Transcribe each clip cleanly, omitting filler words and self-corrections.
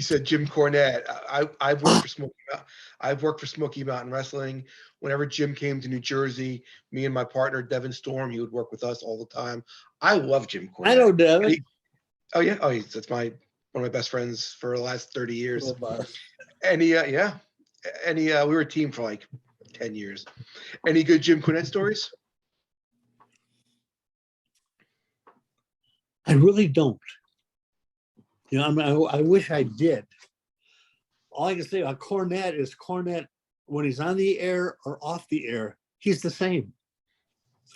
You said Jim Cornette. I've worked for I've worked for Smoky Mountain Wrestling. Whenever Jim came to New Jersey, me and my partner Devin Storm, he would work with us all the time. I love Jim Cornette. I know Devin. Oh yeah, that's one of my best friends for the last 30 years. Oh, And he, yeah, and he, we were a team for like 10 years. Any good Jim Cornette stories? I really don't. You know, I mean, I wish I did. All I can say about Cornette is Cornette, when he's on the air or off the air, he's the same.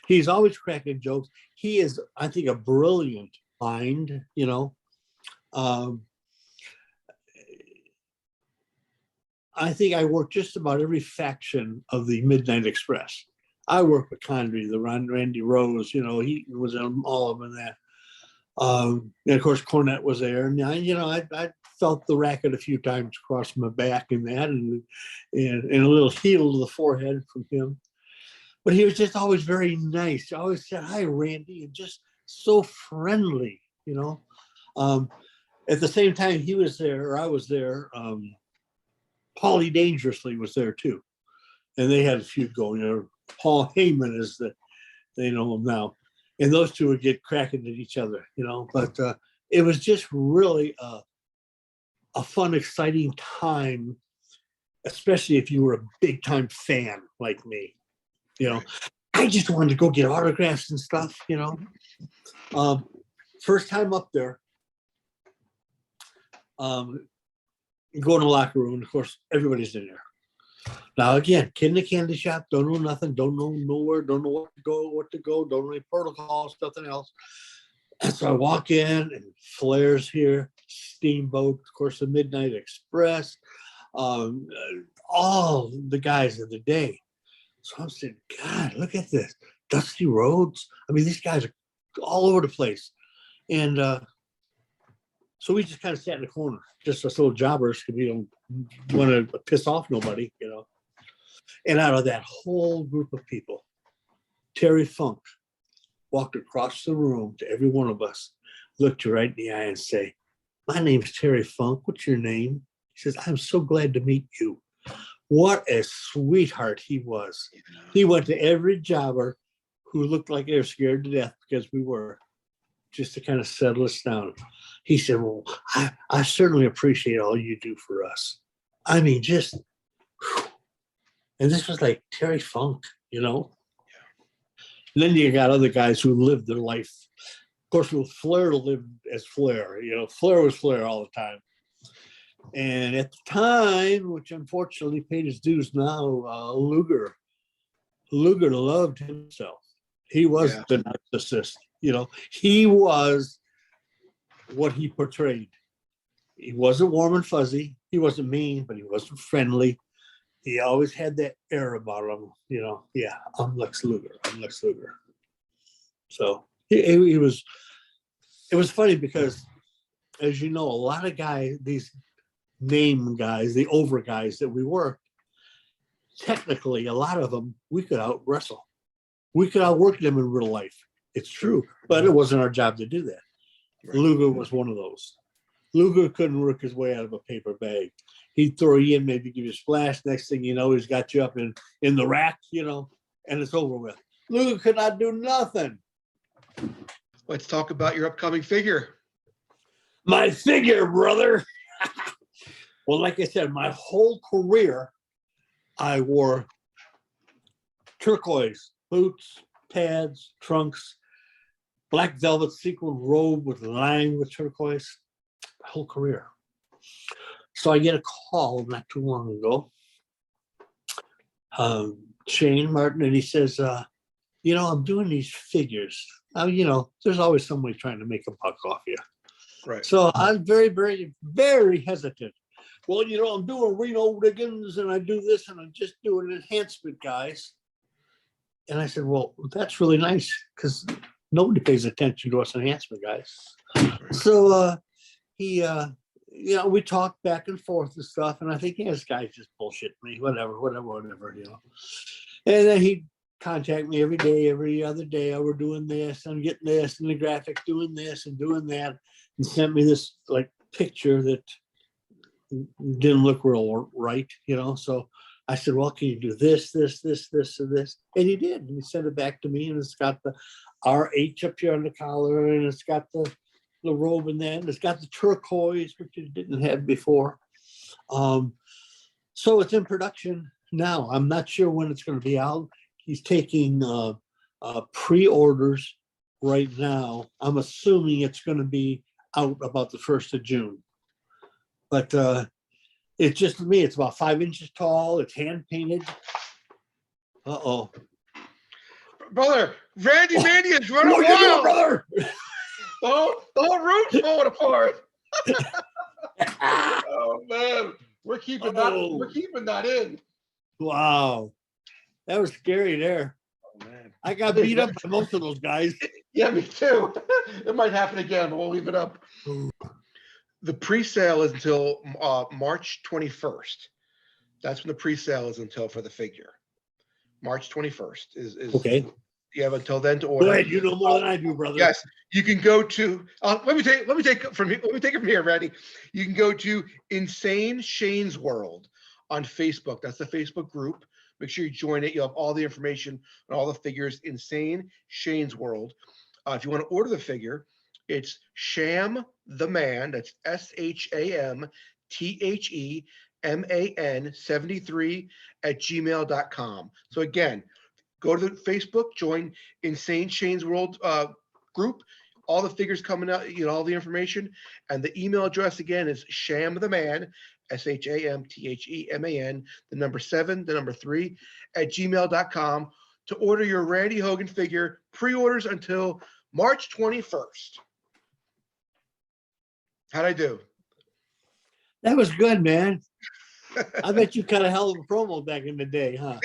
He's always cracking jokes. He is, I think, a brilliant mind, you know. I think I worked just about every faction of the Midnight Express. I worked with Condrey, the Randy Rose, you know, he was in all of them in that. And of course, Cornette was there. And I felt the racket a few times across my back in that, and a little heel to the forehead from him. But he was just always very nice. He always said, "Hi, Randy," and just so friendly, you know. At the same time he was there, or I was there, Paulie Dangerously was there too. And they had a feud going. You know, Paul Heyman is they know him now. And those two would get cracking at each other, you know. But it was just really a fun, exciting time, especially if you were a big time fan like me. You know, I just wanted to go get autographs and stuff, you know. First time up there, you go in the locker room, and of course, everybody's in there. Now, again, kid in the candy shop, don't know nothing, don't know nowhere, don't know what to go, don't know any protocols, nothing else. And so I walk in, and Flair's here, Steamboat, of course, the Midnight Express, all the guys of the day. So I'm saying, God, look at this. Dusty Rhodes. I mean, these guys are all over the place. And so we just kind of sat in the corner, just us little jobbers, because we don't want to piss off nobody, you know. And out of that whole group of people, Terry Funk walked across the room to every one of us, looked you right in the eye and say, "My name's Terry Funk. What's your name?" He says, "I'm so glad to meet you." What a sweetheart he was. He went to every jobber who looked like they were scared to death, because we were, just to kind of settle us down. He said, "Well, I certainly appreciate all you do for us." I mean, just, whew. And this was like Terry Funk, you know? And then you got other guys who lived their life. Of course, with Flair lived as Flair, you know, Flair was Flair all the time. And at the time, which unfortunately paid his dues now, Luger loved himself. He was the narcissist, you know. He was what he portrayed. He wasn't warm and fuzzy. He wasn't mean, but he wasn't friendly. He always had that air about him, you know. Yeah, I'm Lex Luger. I'm Lex Luger. So he was. It was funny because, as you know, a lot of guys, these name guys, the over guys that we were, technically, a lot of them we could out wrestle. We could outwork them in real life. It's true, but it wasn't our job to do that. Right. Luger was one of those. Luger couldn't work his way out of a paper bag. He'd throw you in, maybe give you a splash. Next thing you know, he's got you up in the rack, you know, and it's over with. Luger could not do nothing. Let's talk about your upcoming figure. My figure, brother. Well, like I said, my whole career, I wore turquoise boots, pads, trunks, black velvet sequin robe with lined with turquoise, my whole career. So I get a call not too long ago, Shane Martin, and he says, you know, I'm doing these figures. You know, there's always somebody trying to make a buck off you. Right. So I'm very, very, very hesitant. Well, you know, I'm doing Reno Riggins, and I do this, and I'm just doing enhancement, guys. And I said, well, that's really nice, because nobody pays attention to us enhancement guys. So he, you know, we talked back and forth and stuff, and I think, yeah, this guy's just bullshitting me, whatever, you know. And then he'd contact me every day, every other day. Oh, we're doing this, I'm getting this, and the graphic doing this and doing that, and sent me this like picture that didn't look real right, you know. So I said, well, can you do this, this, this, this, and this? And he did. And he sent it back to me, and it's got the RH up here on the collar, and it's got the robe in that, and it's got the turquoise, which it didn't have before. So it's in production now. I'm not sure when it's going to be out. He's taking pre-orders right now. I'm assuming it's going to be out about the 1st of June. But it's just to me, it's about 5 inches tall. It's hand painted. Uh-oh. Brother, Randy Mania's running What are you doing, wild. brother? The whole room's falling apart. Oh man, we're keeping that in. Wow. That was scary there. Oh, man. I got beat up by most of those guys. Yeah, me too. It might happen again, but we'll leave it up. The pre-sale is until March 21st. That's when the pre-sale is until for the figure. March 21st is okay. You have until then to order. Go ahead. You know more than I do, brother. Yes, you can go to. Let me take it from here, Randy. You can go to Insane Shane's World on Facebook. That's the Facebook group. Make sure you join it. You'll have all the information on all the figures. Insane Shane's World. If you want to order the figure, it's Sham the Man. That's SHAMTHEMAN 73 @gmail.com. So again, go to the Facebook, join Insane Shane's World group. All the figures coming out, all the information. And the email address again is Sham the Man, SHAMTHEMAN, 7, 3 @gmail.com to order your Randy Hogan figure. Pre-orders until March 21st. How'd I do? That was good, man. I bet you cut a hell of a promo back in the day, huh?